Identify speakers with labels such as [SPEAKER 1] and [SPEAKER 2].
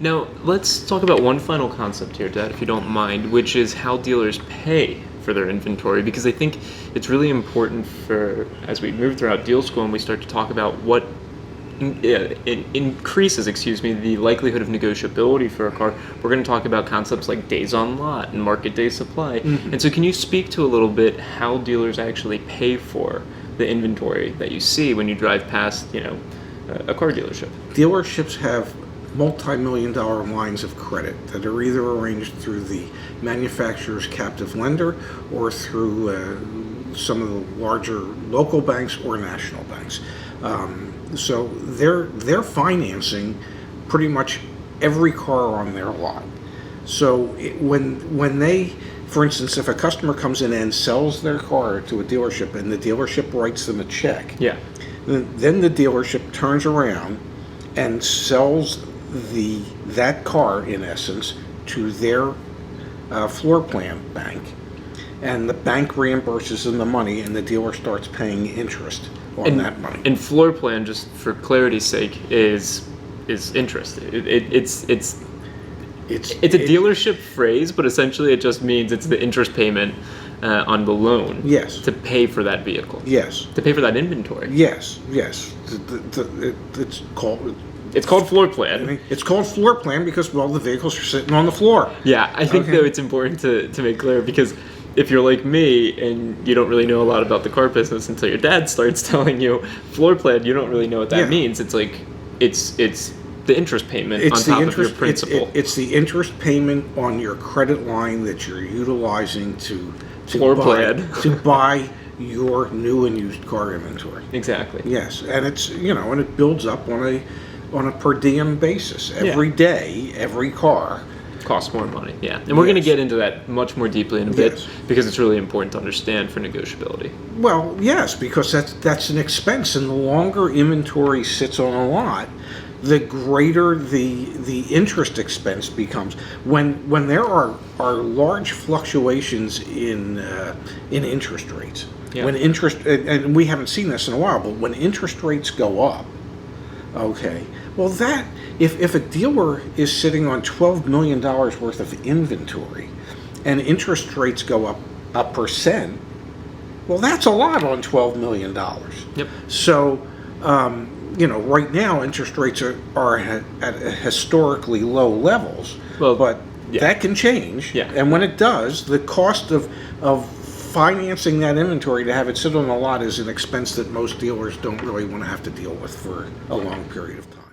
[SPEAKER 1] Now, let's talk about one final concept here, Dad, if you don't mind, which is how dealers pay for their inventory, because I think it's really important for, as we move throughout deal school and we start to talk about what increases, the likelihood of negotiability for a car, we're going to talk about concepts like days on lot and market day supply. And so can you speak to a little bit how dealers actually pay for the inventory that you see when you drive past, a car dealership?
[SPEAKER 2] Dealerships have multi-million-dollar lines of credit that are either arranged through the manufacturer's captive lender or through some of the larger local banks or national banks. So they're financing pretty much every car on their lot. So when they, for instance, if a customer comes in and sells their car to a dealership and the dealership writes them a check, then the dealership turns around and sells that car, in essence, to their floor plan bank, and the bank reimburses them the money, and the dealer starts paying interest on that money.
[SPEAKER 1] And floor plan, just for clarity's sake, is interest. It's a dealership phrase, but essentially it just means it's the interest payment on the loan.
[SPEAKER 2] Yes.
[SPEAKER 1] To pay for that vehicle.
[SPEAKER 2] Yes.
[SPEAKER 1] To pay for that inventory.
[SPEAKER 2] Yes. It's called
[SPEAKER 1] floor plan.
[SPEAKER 2] It's called floor plan because, well, the vehicles are sitting on the floor.
[SPEAKER 1] Yeah, I think though it's important to make clear, because if you're like me and you don't really know a lot about the car business until your dad starts telling you floor plan, you don't really know what that means. It's like it's the interest payment on top of your principal.
[SPEAKER 2] It's the interest payment on your credit line that you're utilizing to buy your new and used car inventory.
[SPEAKER 1] Exactly.
[SPEAKER 2] Yes, and it's and it builds up on a per diem basis. Every day, every car
[SPEAKER 1] costs more money. Yeah, and we're going to get into that much more deeply in a bit, because it's really important to understand for negotiability.
[SPEAKER 2] Well, yes, because that's an expense, and the longer inventory sits on a lot, the greater the interest expense becomes. When there are large fluctuations in interest rates, when and we haven't seen this in a while, but when interest rates go up, well, that if a dealer is sitting on $12 million worth of inventory and interest rates go up 1%, well, that's a lot on $12 million.
[SPEAKER 1] Yep.
[SPEAKER 2] So, right now interest rates are at historically low levels, but that can change.
[SPEAKER 1] Yeah.
[SPEAKER 2] And when it does, the cost of financing that inventory to have it sit on a lot is an expense that most dealers don't really want to have to deal with for a long period of time.